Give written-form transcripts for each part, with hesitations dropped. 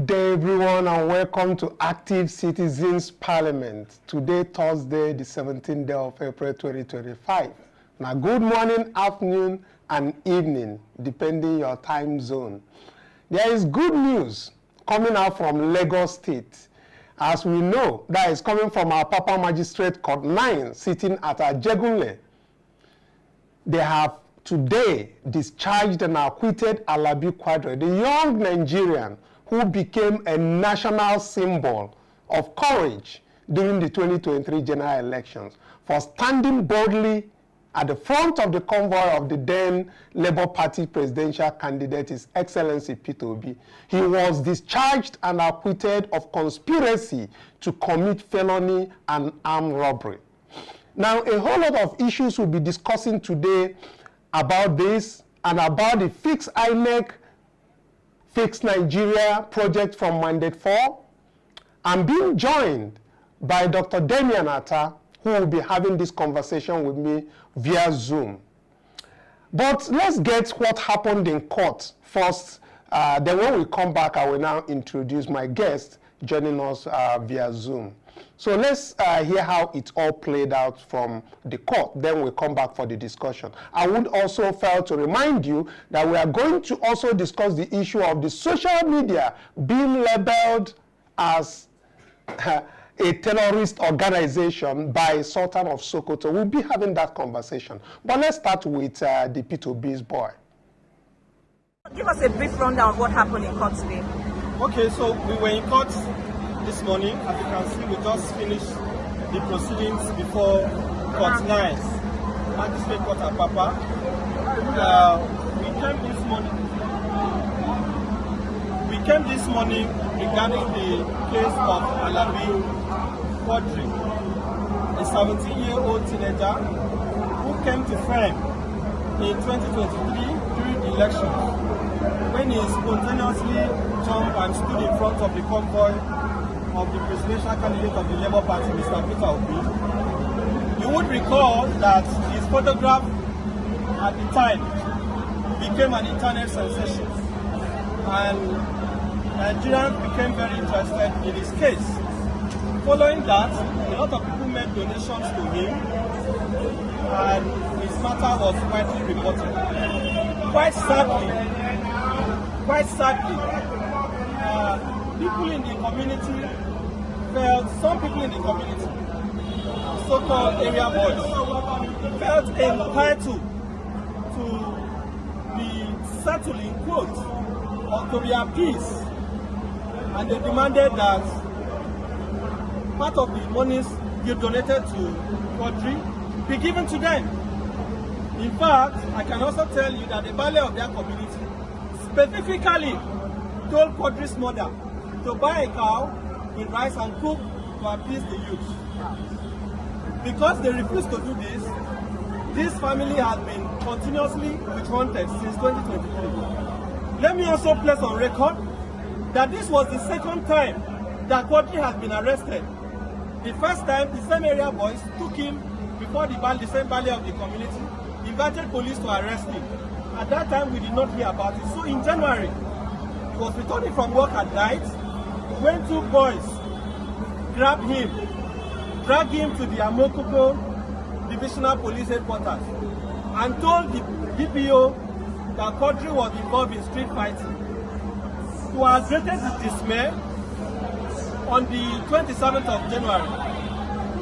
Good day, everyone, and welcome to Active Citizens Parliament. Today, Thursday, the 17th day of April 2025. Now, good morning, afternoon, and evening, depending your time zone. There is good news coming out from Lagos State. As we know, that is coming from our Papa Magistrate Court 9, sitting at Ajegunle. They have today discharged and acquitted Alabi Quadri, the young Nigerian who became a national symbol of courage during the 2023 general elections for standing boldly at the front of the convoy of the then Labour Party presidential candidate, His Excellency Peter Obi. He was discharged and acquitted of conspiracy to commit felony and armed robbery. Now, a whole lot of issues we'll be discussing today about this and about the Fix INEC, Fix Nigeria project from Mandate 4. I'm being joined by Dr. Damian Atta, who will be having this conversation with me via Zoom. But let's get what happened in court first. Then when we come back, I will now introduce my guest joining us via Zoom. So let's hear how it all played out from the court. Then we'll come back for the discussion. I would also fail to remind you that we are going to also discuss the issue of the social media being labeled as a terrorist organization by Sultan of Sokoto. We'll be having that conversation. But let's start with the P2B's boy. Give us a brief rundown of what happened in court today. Okay, so we were in court this morning. As you can see, we just finished the proceedings before Court 9, Magistrate Court at Papa. We came this morning regarding the case of Alabi Quadri, a 17-year-old teenager who came to fame in 2023 during the elections when he spontaneously jumped and stood in front of the convoy of the presidential candidate of the Labour Party, Mr. Peter Obi. You would recall that his photograph at the time became an internet sensation, and Nigerians became very interested in his case. Following that, a lot of people made donations to him, and his matter was widely reported. Quite sadly, people in the community some people in the community, so-called area boys, felt entitled to be settled in quotes or to be appeased, and they demanded that part of the monies you donated to Quadri be given to them. In fact, I can also tell you that the value of their community specifically told Quadri's mother to buy a cow with rice and cook to appease the youth. Because they refused to do this family has been continuously witch-hunted since 2023. Let me also place on record that this was the second time that Quadri has been arrested. The first time, the same area boys took him before the same valley of the community, invited police to arrest him. At that time, we did not hear about it. So in January, he was returning from work at night when two boys grabbed him, dragged him to the Amokoko Divisional Police Headquarters, and told the DPO that Quadri was involved in street fighting. To our greatest dismay, on the 27th of January,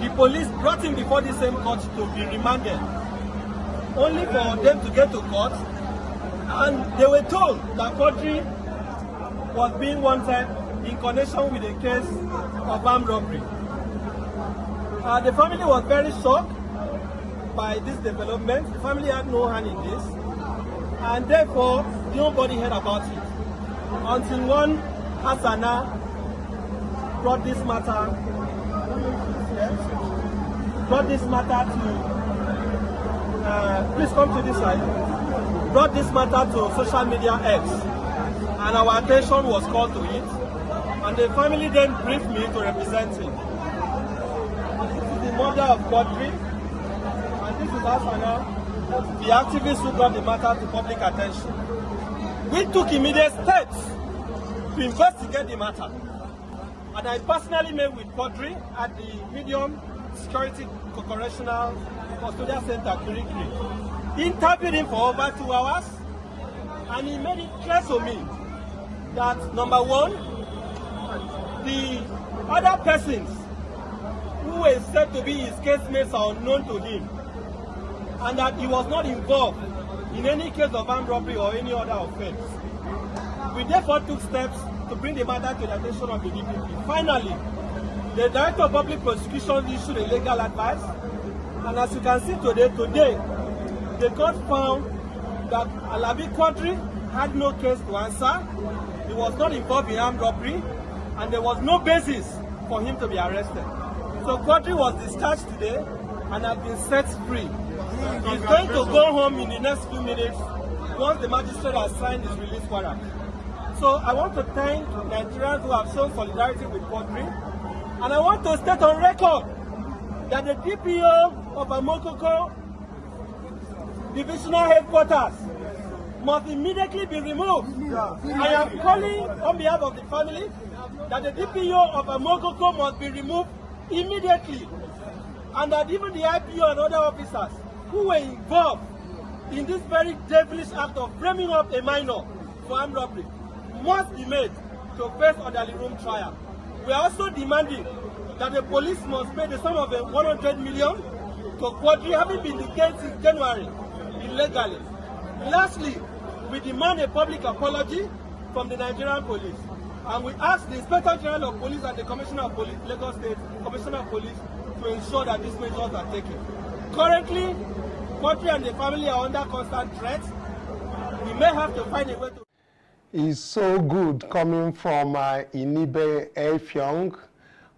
the police brought him before the same court to be remanded, only for them to get to court, and they were told that Quadri was being wanted in connection with a case of armed robbery. The family was very shocked by this development. The family had no hand in this, and therefore nobody heard about it until one Hassana brought this matter to please come to this side. Brought this matter to social media X, and our attention was called to it, and the family then briefed me to represent him. This is the mother of Quadri, and this is Hassana, the activist who brought the matter to public attention. We took immediate steps to investigate the matter. And I personally met with Quadri at the Medium Security Correctional Custodial Center, Kirikiri. He interviewed him for over 2 hours, and he made it clear to me that, number one, the other persons who were said to be his casemates are unknown to him, and that he was not involved in any case of armed robbery or any other offense. We therefore took steps to bring the matter to the attention of the DPP. Finally, the Director of Public Prosecution issued a legal advice, and as you can see today, the court found that Alabi Quadri had no case to answer, he was not involved in armed robbery, and there was no basis for him to be arrested. So Quadri was discharged today and has been set free. He's going to go home in the next few minutes once the magistrate has signed his release warrant. So I want to thank Nigerians who have shown solidarity with Quadri, and I want to state on record that the DPO of Amokoko Divisional Headquarters must immediately be removed. I am calling on behalf of the family that the DPO of Amokoko must be removed immediately, and that even the IPO and other officers who were involved in this very devilish act of framing up a minor for armed robbery must be made to face orderly room trial. We are also demanding that the police must pay the sum of 100 million to Quadri, having been detained since January illegally. Lastly, we demand a public apology from the Nigerian police, and we ask the Inspector General of Police and the Commissioner of Police, Lagos State Commissioner of Police, to ensure that these measures are taken. Currently, Quadri and the family are under constant threat. We may have to find a way to... It's so good coming from Inibe Efyong.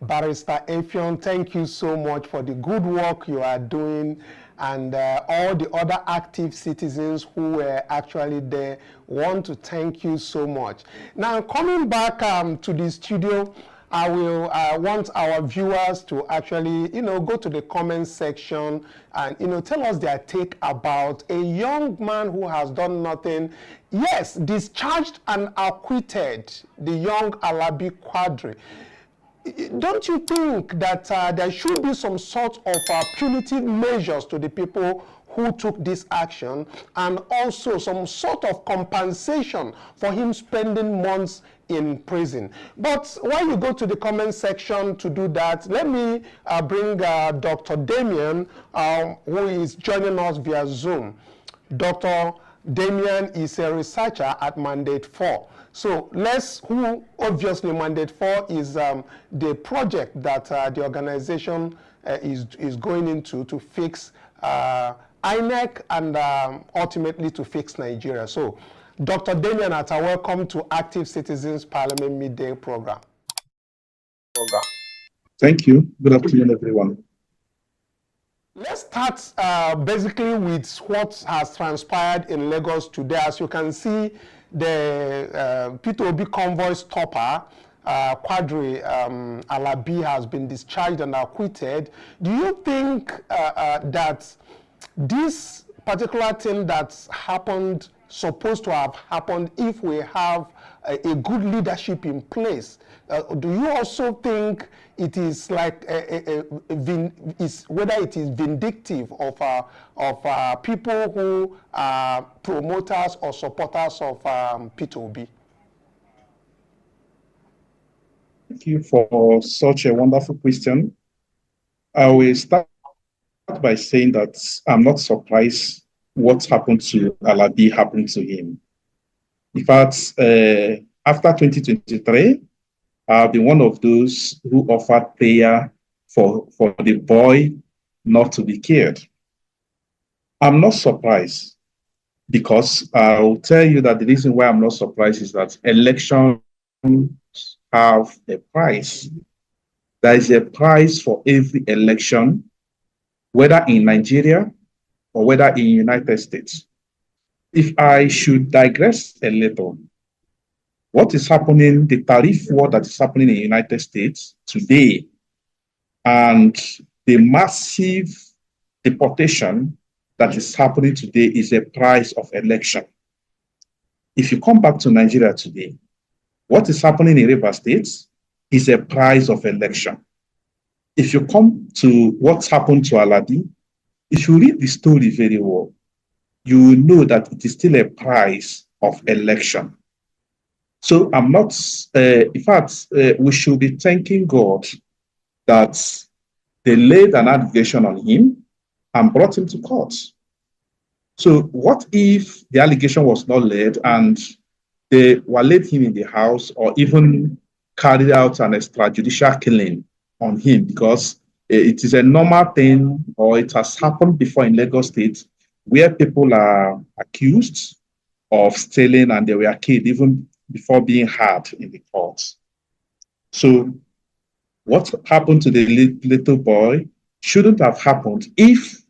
Barrister Efyong, thank you so much for the good work you are doing, and all the other active citizens who were actually there want to thank you so much. Now, coming back to the studio, I will want our viewers to actually, go to the comment section and, tell us their take about a young man who has done nothing. Yes, discharged and acquitted the young Alabi Quadri. Don't you think that there should be some sort of punitive measures to the people who took this action, and also some sort of compensation for him spending months in prison? But while you go to the comment section to do that, let me bring Dr. Damien, who is joining us via Zoom. Dr. Damien is a researcher at Mandate 4. So who obviously Mandate 4 is the project that the organization is going into to fix INEC and ultimately to fix Nigeria. So, Dr. Damien Atta, welcome to Active Citizens Parliament Midday Program. Thank you. Good afternoon, everyone. Let's start basically with what has transpired in Lagos today. As you can see, the P2OB convoy stopper, Quadri Alabi, has been discharged and acquitted. Do you think that this particular thing that's happened, supposed to have happened, if we have a good leadership in place? Do you also think it is like whether it is vindictive of people who are promoters or supporters of P2OB? Thank you for such a wonderful question. I will start by saying that I'm not surprised what happened to Alabi happened to him. In fact, after 2023, I've been one of those who offered prayer for the boy not to be killed. I'm not surprised, because I'll tell you that the reason why I'm not surprised is that elections have a price. There is a price for every election, whether in Nigeria or whether in the United States. If I should digress a little, what is happening, the tariff war that is happening in the United States today, and the massive deportation that is happening today is a price of election. If you come back to Nigeria today, What is happening in River State is a price of election. If you come to what's happened to Alabi, if you read the story very well, you will know that it is still a price of election. So I'm not, in fact, we should be thanking God that they laid an allegation on him and brought him to court. So what if the allegation was not laid and they were laid him in the house or even carried out an extrajudicial killing on him, because it is a normal thing, or it has happened before in Lagos State, where people are accused of stealing and they were killed even before being heard in the courts. So what happened to the little boy shouldn't have happened if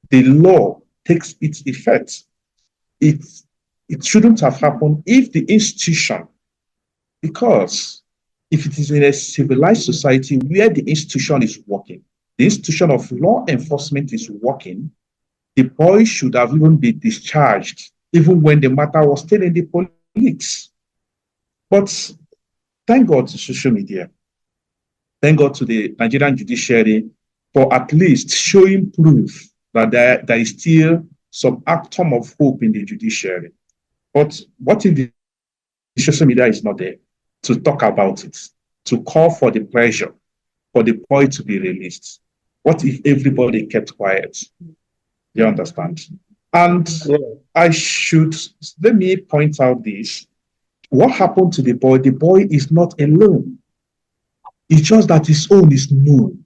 the law takes its effect. It shouldn't have happened if the institution, because if it is in a civilized society where the institution is working, the institution of law enforcement is working, the boy should have even been discharged, even when the matter was still in the police. But thank God to social media. Thank God to the Nigerian judiciary for at least showing proof that there is still some atom of hope in the judiciary. But what if the social media is not there to talk about it, to call for the pressure for the boy to be released? What if everybody kept quiet? You understand? And yeah. Let me point out this. What happened to the boy? The boy is not alone. It's just that his own is known.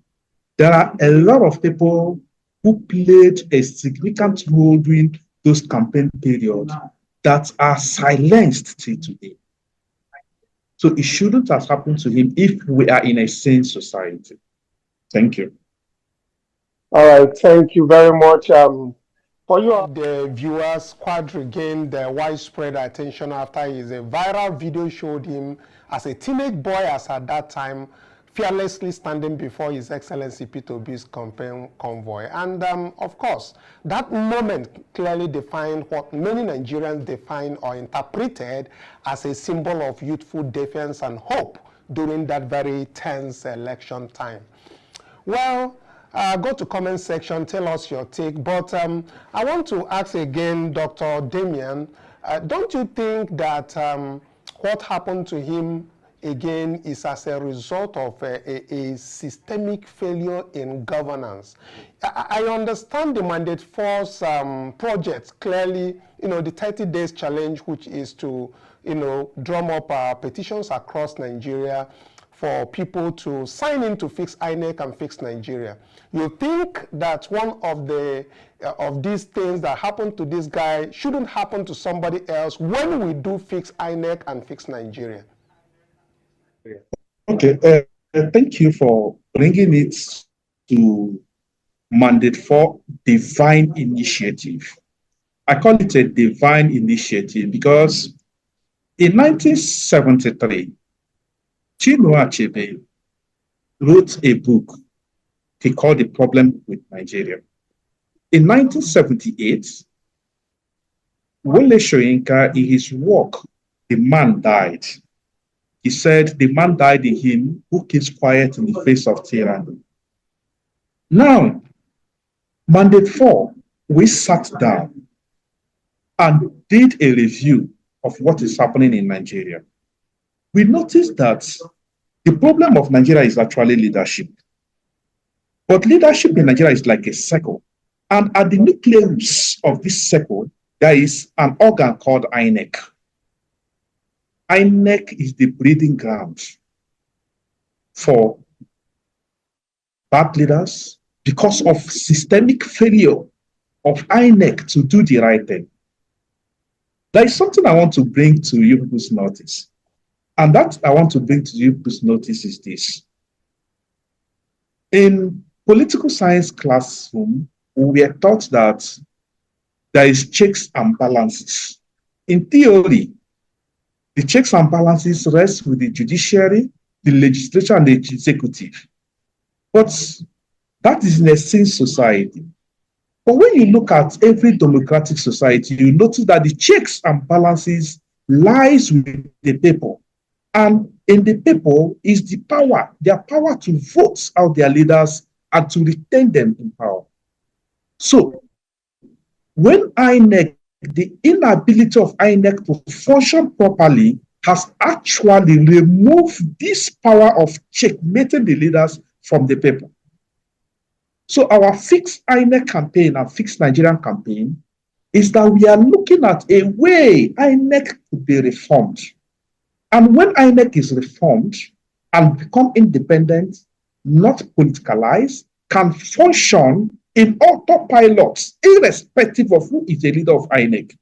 There are a lot of people who played a significant role during those campaign periods that are silenced till today. So it shouldn't have happened to him if we are in a sane society. Thank you. All right, thank you very much. For you, the viewers, Quadri gained widespread attention after his viral video showed him as a teenage boy, as at that time, fearlessly standing before His Excellency P2B's campaign convoy. And of course, that moment clearly defined what many Nigerians define or interpreted as a symbol of youthful defiance and hope during that very tense election time. Well, go to comment section, tell us your take. But I want to ask again, Dr. Damian, don't you think that what happened to him again is as a result of a systemic failure in governance? I understand the Mandate Force project clearly, the 30 days challenge, which is to, drum up petitions across Nigeria for people to sign in to fix INEC and fix Nigeria. You think that one of these things that happened to this guy shouldn't happen to somebody else when we do fix INEC and fix Nigeria? Okay, thank you for bringing it to Mandate for Divine Initiative. I call it a divine initiative because in 1973, Chinua Achebe wrote a book he called The Problem with Nigeria. In 1978, Wole Soyinka, in his work, The Man Died, he said, the man died in him who keeps quiet in the face of tyranny. Now, Mandate 4, we sat down and did a review of what is happening in Nigeria. We noticed that the problem of Nigeria is actually leadership. But leadership in Nigeria is like a circle. And at the nucleus of this circle, there is an organ called INEC. INEC is the breeding ground for bad leaders because of systemic failure of INEC to do the right thing. There is something I want to bring to you people's notice. And that I want to bring to you people's notice is this. In political science classroom, we are taught that there is checks and balances. In theory, the checks and balances rest with the judiciary, the legislature, and the executive. But that is in a sane society. But when you look at every democratic society, you notice that the checks and balances lies with the people. And in the people is the power, their power to vote out their leaders and to retain them in power. So when INEC, the inability of INEC to function properly has actually removed this power of checkmating the leaders from the people. So our Fix INEC campaign and Fix Nigerian campaign is that we are looking at a way INEC could be reformed. And when INEC is reformed and become independent, not politicalized, can function in autopilot, irrespective of who is the leader of INEC.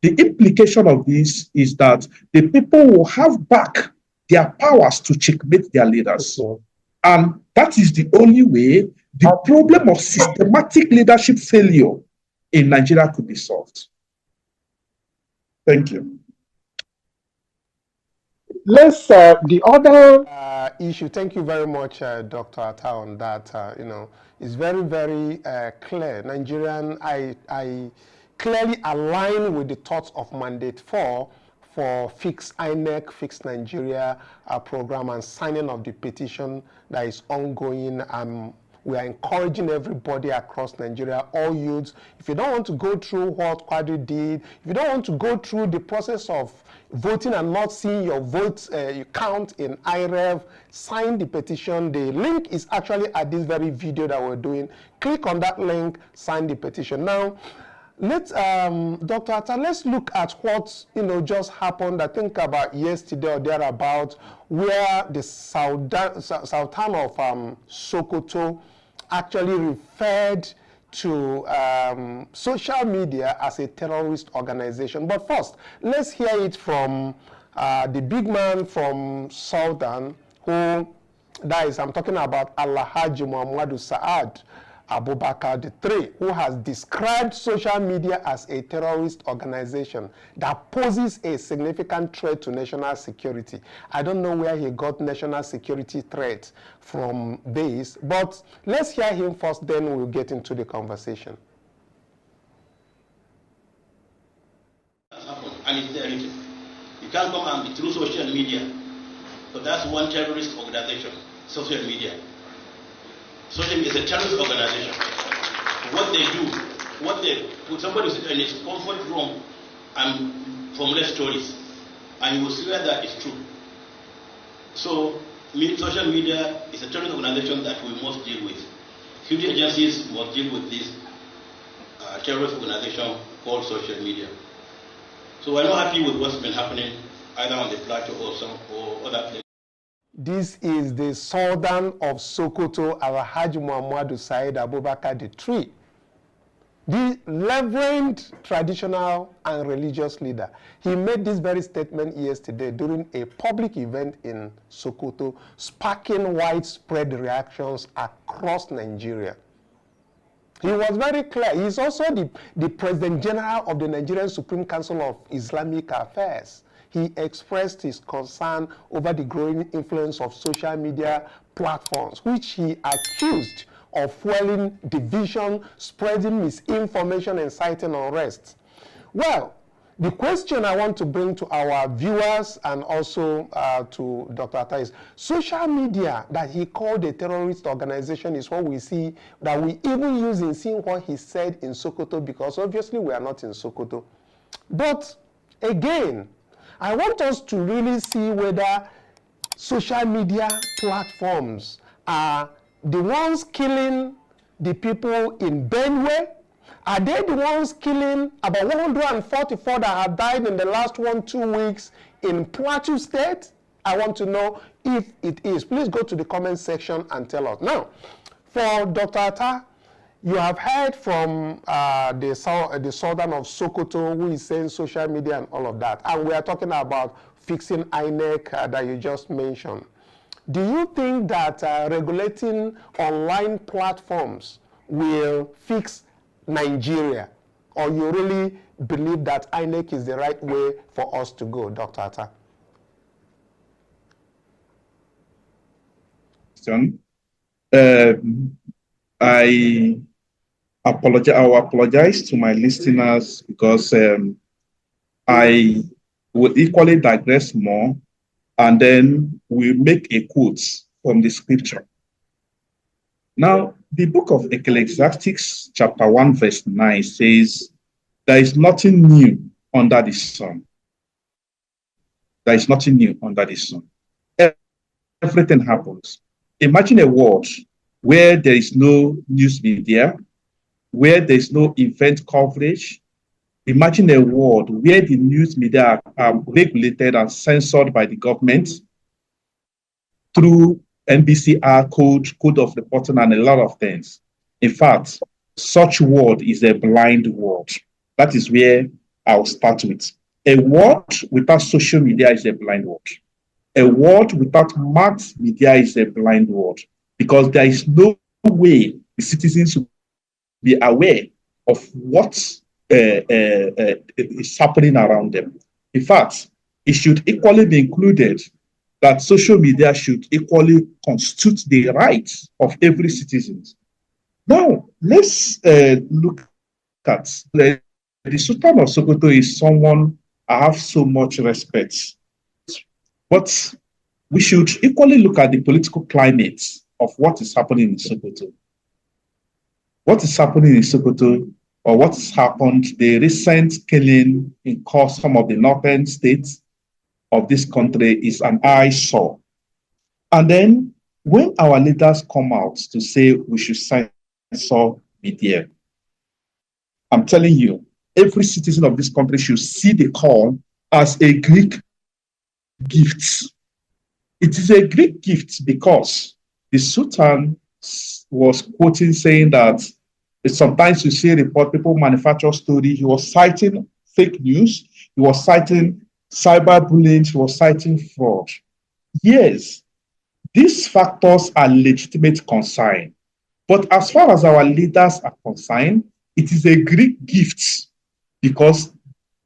The implication of this is that the people will have back their powers to checkmate their leaders. And that is the only way the problem of systematic leadership failure in Nigeria could be solved. Thank you. Let's, the other issue, thank you very much, Dr. Atta, on that, you know, it's very, very clear. Nigerian, I clearly align with the thoughts of Mandate 4 for Fix INEC, Fix Nigeria program and signing of the petition that is ongoing. We are encouraging everybody across Nigeria, all youths, if you don't want to go through what Quadri did, if you don't want to go through the process of voting and not seeing your vote count in IREV, sign the petition. The link is actually at this very video that we're doing. Click on that link, sign the petition. Now, let's, Dr. Atta, let's look at what, you know, just happened, I think about yesterday or thereabout, where the Sultan of Sokoto actually referred to social media as a terrorist organization. But first, let's hear it from the big man from Sultan, who, that is, I'm talking about Alhaji Muhammadu Saad Abubakar III, who has described social media as a terrorist organization that poses a significant threat to national security. I don't know where he got national security threat from this, but let's hear him first, then we'll get into the conversation. And it's there written. You can't come and be through social media. So that's one terrorist organization, social media. Social media is a terrorist organization. What they do, put somebody in his comfort room and formulate stories, and you will swear that it's true. So, social media is a terrorist organization that we must deal with. Security agencies must deal with this terrorist organization called social media. So we're not happy with what's been happening either on the plateau or other places. This is the Sultan of Sokoto, Alhaji Muhammadu Said Abubakar III, the reverend traditional and religious leader. He made this very statement yesterday during a public event in Sokoto, sparking widespread reactions across Nigeria. He was very clear. He is also the President General of the Nigerian Supreme Council of Islamic Affairs. He expressed his concern over the growing influence of social media platforms, which he accused of fueling division, spreading misinformation, and inciting unrest. Well, the question I want to bring to our viewers and also to Dr. Atta is, social media that he called a terrorist organization is what we see, that we even use in seeing what he said in Sokoto, because obviously we are not in Sokoto. But again, I want us to really see whether social media platforms are the ones killing the people in Benue. Are they the ones killing about 144 that have died in the last 1-2 weeks in Plateau State? I want to know if it is. Please go to the comment section and tell us. Now, for Dr. Atta, you have heard from the Sultan of Sokoto, who is saying social media and all of that. And we are talking about fixing INEC that you just mentioned. Do you think that regulating online platforms will fix Nigeria? Or you really believe that INEC is the right way for us to go, Dr. Atta? I apologize to my listeners because I would equally digress more and then we make a quote from the scripture. Now, the book of Ecclesiastes, chapter 1, verse 9 says, there is nothing new under the sun. There is nothing new under the sun. Everything happens. Imagine a world where there is no news media, where there is no event coverage. Imagine a world where the news media are regulated and censored by the government through NBCR code of reporting, and a lot of things. In fact, such world is a blind world. That is where I'll start with. A world without social media is a blind world. A world without mass media is a blind world, because there is no way the citizens will be aware of what is happening around them. In fact, it should equally be included that social media should equally constitute the rights of every citizen. Now, let's look at the Sultan of Sokoto is someone I have so much respect. But we should equally look at the political climate of what is happening in Sokoto. What is happening in Sokoto, or what has happened, the recent killing in some of the northern states of this country is an eyesore. And then when our leaders come out to say we should censor media, I'm telling you, every citizen of this country should see the call as a Greek gift. It is a Greek gift because the Sultan was quoting saying that sometimes you see report people manufacture story. He was citing fake news. He was citing cyberbullying. He was citing fraud. Yes, these factors are legitimate concern. But as far as our leaders are concerned, it is a Greek gift, because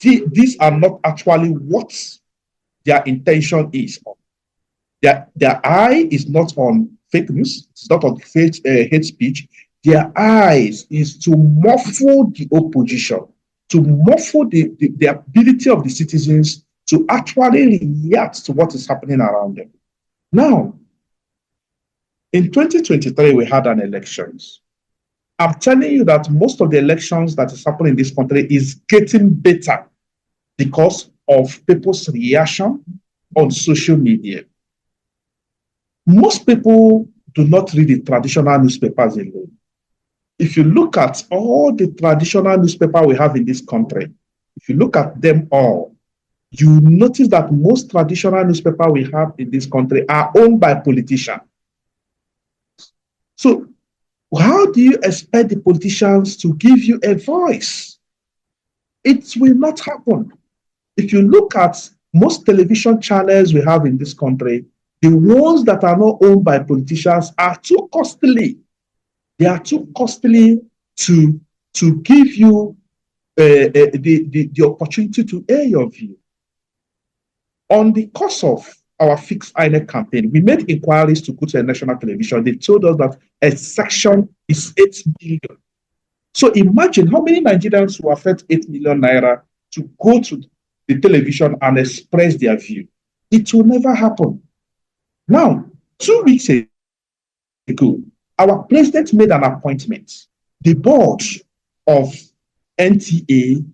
these are not actually what their intention is on. Their eye is not on fake news, it's not on hate speech. Their eyes is to muffle the opposition, to muffle the ability of the citizens to actually react to what is happening around them. Now, in 2023, we had an elections. I'm telling you that most of the elections that is happening in this country is getting better because of people's reaction on social media. Most people do not read the traditional newspapers alone. If you look at all the traditional newspapers we have in this country, if you look at them all, you notice that most traditional newspapers we have in this country are owned by politicians. So how do you expect the politicians to give you a voice? It will not happen. If you look at most television channels we have in this country, the ones that are not owned by politicians are too costly. They are too costly to give you the opportunity to air your view. On the course of our fixed INEC campaign, we made inquiries to go to a national television. They told us that a section is 8 million. So imagine how many Nigerians who affect 8 million naira to go to the television and express their view. It will never happen. Now, 2 weeks ago, our president made an appointment. The board of NTA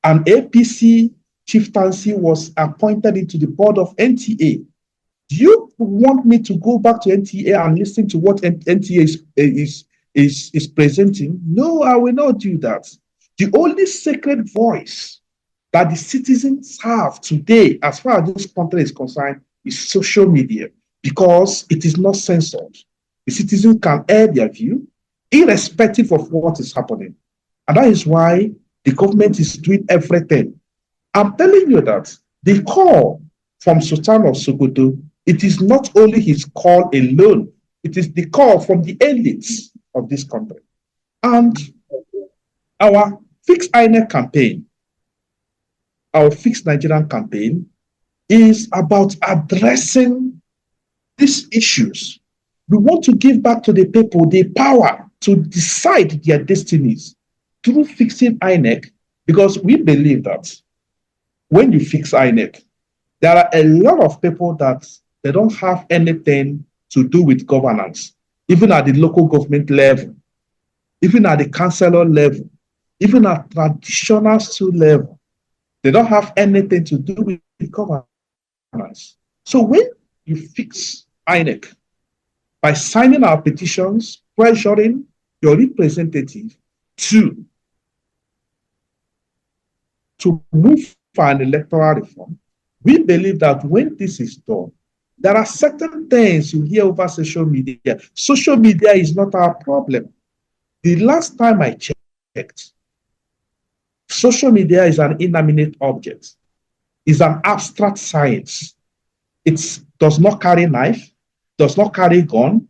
and APC chieftaincy was appointed into the board of NTA. Do you want me to go back to NTA and listen to what NTA is presenting? No, I will not do that. The only sacred voice that the citizens have today, as far as this country is concerned, is social media, because it is not censored. The citizens can air their view irrespective of what is happening. And that is why the government is doing everything. I'm telling you that the call from Sultan of Sokoto, it is not only his call alone, it is the call from the elites of this country. And our Fixed INEC campaign, our Fixed Nigerian campaign, is about addressing these issues. We want to give back to the people the power to decide their destinies through fixing INEC, because we believe that when you fix INEC, There are a lot of people that they don't have anything to do with governance, even at the local government level, even at the councillor level, even at traditional school level. They don't have anything to do with governance. So when you fix INEC by signing our petitions, pressuring your representative to move for an electoral reform, we believe that when this is done, there are certain things you hear over social media. Social media is not our problem. The last time I checked, social media is an inanimate object. It's an abstract science. It does not carry knife, does not carry gun,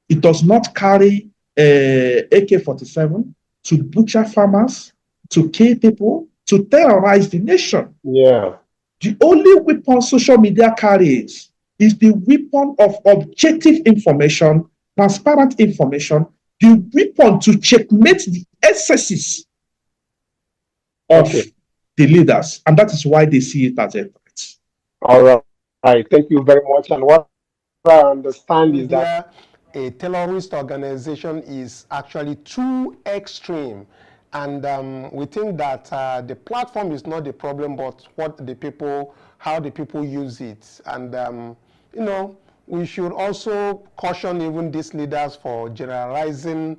it does not carry AK-47 to butcher farmers, to kill people, to terrorize the nation. Yeah. The only weapon social media carries is the weapon of objective information, transparent information, the weapon to checkmate the excesses of the leaders. And that is why they see it as a threat. All right. Thank you very much. And what I understand is that a terrorist organization is actually too extreme. And we think that the platform is not the problem, but what the people, how the people use it. And, you know, we should also caution even these leaders for generalizing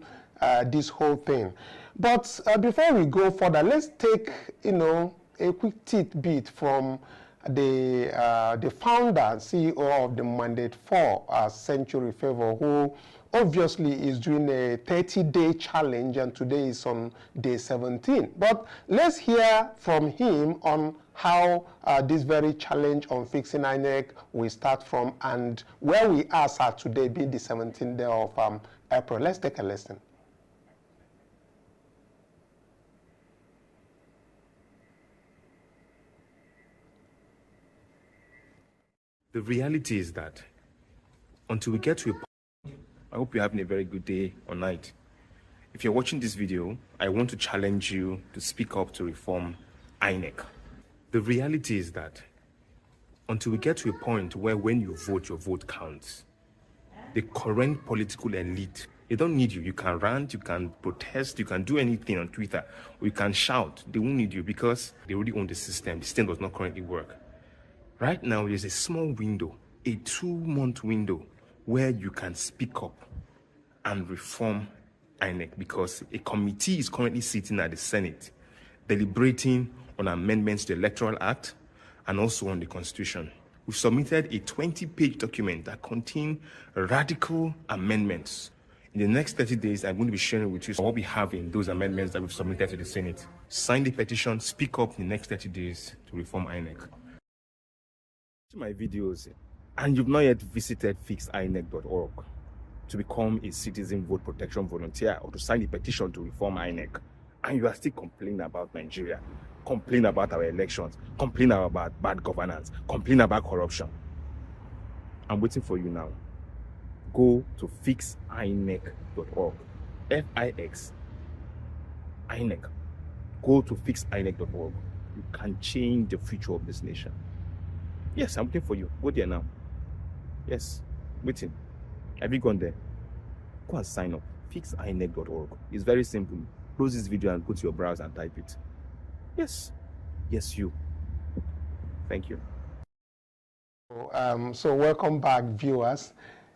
this whole thing. But before we go further, let's take, you know, a quick tidbit from the founder, CEO of the Mandate 4, Century Favor, who obviously is doing a 30-day challenge, and today is on day 17. But let's hear from him on how this very challenge on fixing INEC will start from, and where we are today, being the 17th day of April. Let's take a listen. The reality is that until we get to a point, I hope you're having a very good day or night. If you're watching this video, I want to challenge you to speak up to reform INEC. The reality is that until we get to a point where when you vote, your vote counts, the current political elite, they don't need you. You can rant, you can protest, you can do anything on Twitter, or you can shout. They won't need you because they already own the system. The system does not currently work. Right now, there's a small window, a 2-month window, where you can speak up and reform INEC, because a committee is currently sitting at the Senate deliberating on amendments to the Electoral Act and also on the Constitution. We've submitted a 20-page document that contains radical amendments. In the next 30 days, I'm going to be sharing with you what we have in those amendments that we've submitted to the Senate. Sign the petition, speak up in the next 30 days to reform INEC. My videos, and you've not yet visited fixinec.org to become a citizen vote protection volunteer or to sign a petition to reform INEC, and you are still complaining about Nigeria, complaining about our elections, complaining about bad governance, complaining about corruption, I'm waiting for you now. Go to fixinec.org. F-I-X INEC. Go to fixinec.org. You can change the future of this nation. Yes, I'm waiting for you. Go there now. Yes, waiting. Have you gone there? Go and sign up. Fixinec.org. It's very simple. Close this video and go to your browser and type it. Yes. Yes, you. Thank you. So welcome back, viewers.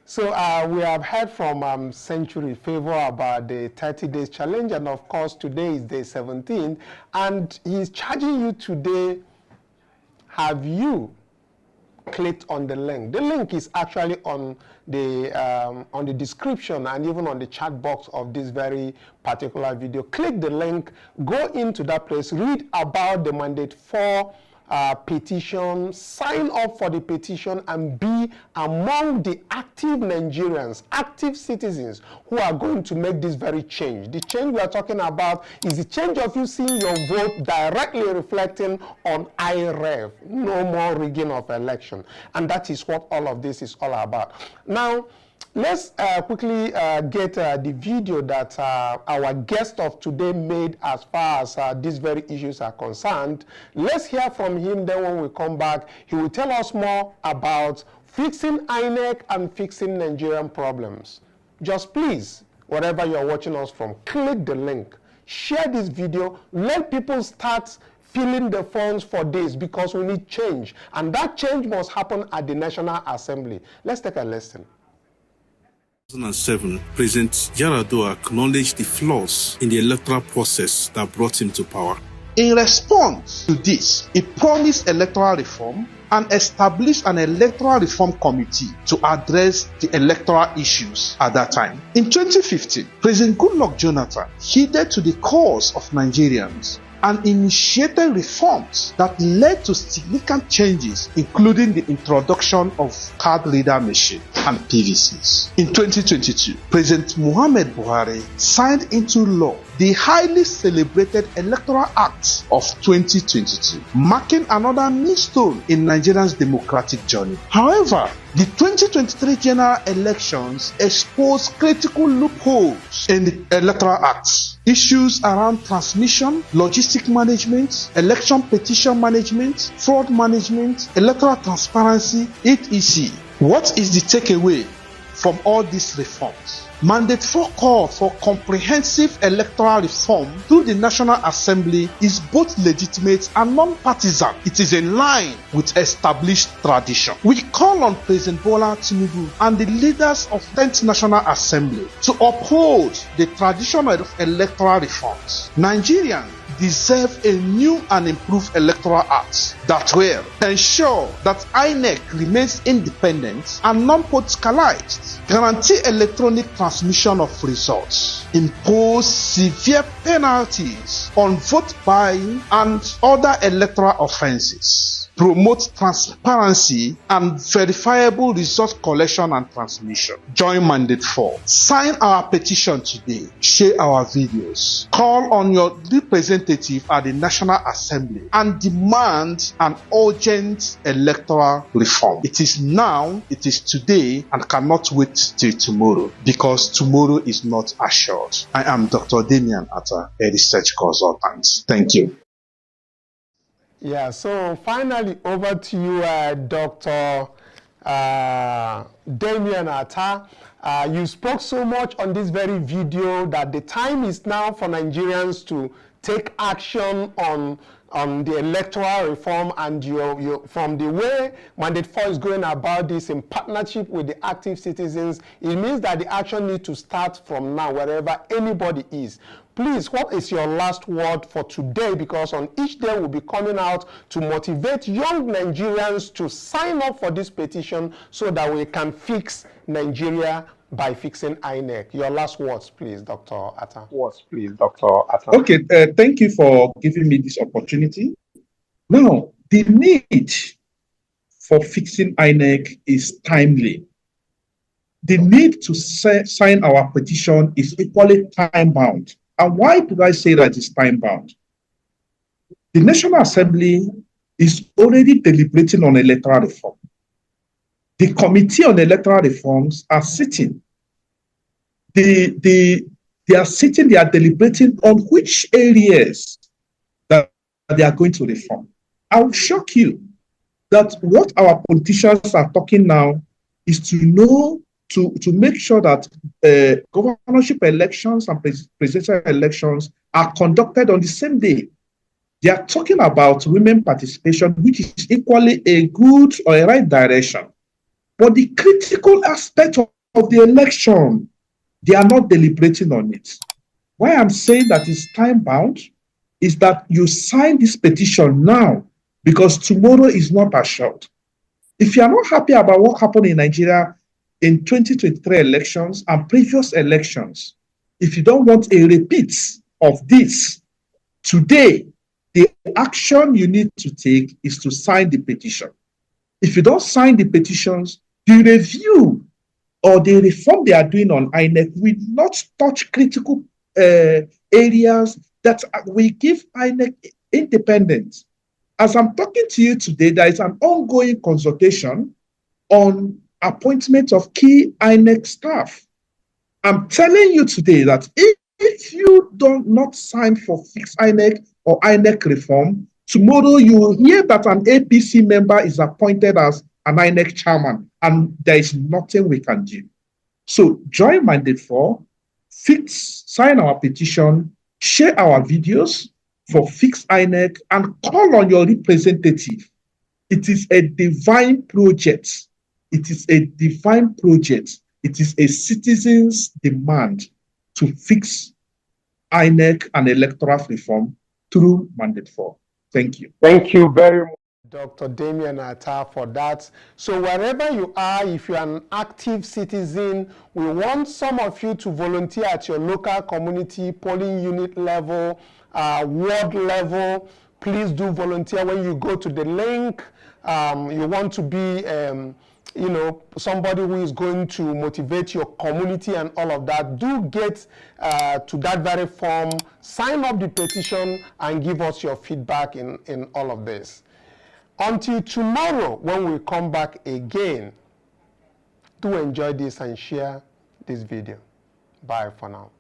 So we have heard from Century Favor about the 30 days challenge, and of course today is day 17, and he's charging you today. Have you clicked on the link? The link is actually on the description and even on the chat box of this very particular video. Click the link, go into that place, read about the Mandate 4 petition, sign up for the petition, and be among the active Nigerians, active citizens who are going to make this very change. The change we are talking about is the change of you seeing your vote directly reflecting on IREV. No more rigging of election. And that is what all of this is all about. Now, let's quickly get the video that our guest of today made as far as these very issues are concerned. Let's hear from him. Then when we come back, he will tell us more about fixing INEC and fixing Nigerian problems. Just please, wherever you're watching us from, click the link, share this video, let people start filling the forms for this, because we need change. And that change must happen at the National Assembly. Let's take a listen. 2007, President Yar'Adua acknowledged the flaws in the electoral process that brought him to power. In response to this, he promised electoral reform and established an electoral reform committee to address the electoral issues at that time. In 2015, President Goodluck Jonathan heeded to the cause of Nigerians and initiated reforms that led to significant changes, including the introduction of card reader machine and PVCs. In 2022, President Muhammad Buhari signed into law the highly celebrated Electoral Act of 2022, marking another milestone in Nigeria's democratic journey. However, the 2023 general elections exposed critical loopholes in the Electoral Act. Issues around transmission, logistic management, election petition management, fraud management, electoral transparency, etc. What is the takeaway from all these reforms? Mandate 4 call for comprehensive electoral reform through the National Assembly is both legitimate and non-partisan. It is in line with established tradition. We call on President Bola Tinubu and the leaders of 10th National Assembly to uphold the tradition of electoral reforms. Nigerians deserve a new and improved electoral act that will ensure that INEC remains independent and non-politicalized, guarantee electronic transmission of results, impose severe penalties on vote buying and other electoral offenses, promote transparency and verifiable result collection and transmission. Join Mandate 4. Sign our petition today. Share our videos. Call on your representative at the National Assembly and demand an urgent electoral reform. It is now, it is today, and cannot wait till tomorrow, because tomorrow is not assured. I am Dr. Damian Atta, a research consultant. Thank you. Yeah, so finally over to you, Dr. Damian Atta. You spoke so much on this very video that the time is now for Nigerians to take action on the electoral reform, and from the way Mandate 4 is going about this in partnership with the active citizens, it means that the action needs to start from now, wherever anybody is. Please, what is your last word for today? Because on each day we'll be coming out to motivate young Nigerians to sign up for this petition so that we can fix Nigeria by fixing INEC. Your last words, please, Dr. Atta. Okay, thank you for giving me this opportunity. Now, the need for fixing INEC is timely. The need to sign our petition is equally time-bound. And why do I say that it's time-bound? The National Assembly is already deliberating on electoral reform. The Committee on Electoral Reforms are sitting. They are sitting, they are deliberating on which areas that they are going to reform. I will shock you that what our politicians are talking now is to know, to make sure that governorship elections and presidential elections are conducted on the same day. They are talking about women participation, which is equally a good or a right direction. But the critical aspect of the election, they are not deliberating on it. Why I'm saying that it's time-bound is that you sign this petition now, because tomorrow is not assured. If you are not happy about what happened in Nigeria in 2023 elections and previous elections, if you don't want a repeat of this, today, the action you need to take is to sign the petition. If you don't sign the petitions, the review or the reform they are doing on INEC will not touch critical areas that will give INEC independence. As I'm talking to you today, there is an ongoing consultation on appointment of key INEC staff. I'm telling you today that if you don't not sign for fixed INEC or INEC reform, tomorrow you will hear that an APC member is appointed as an INEC chairman, and there is nothing we can do. So join Mandate 4, sign our petition, share our videos for fixed INEC, and call on your representative. It is a divine project. It is a divine project. It is a citizen's demand to fix INEC and electoral reform through Mandate 4. Thank you. Thank you very much, Dr. Damian Atta, for that. So wherever you are, if you're an active citizen, we want some of you to volunteer at your local community, polling unit level, ward level. Please do volunteer when you go to the link. You want to be you know, somebody who is going to motivate your community and all of that. Do get to that very form, sign up the petition, and give us your feedback in all of this. Until tomorrow, when we come back again, do enjoy this and share this video. Bye for now.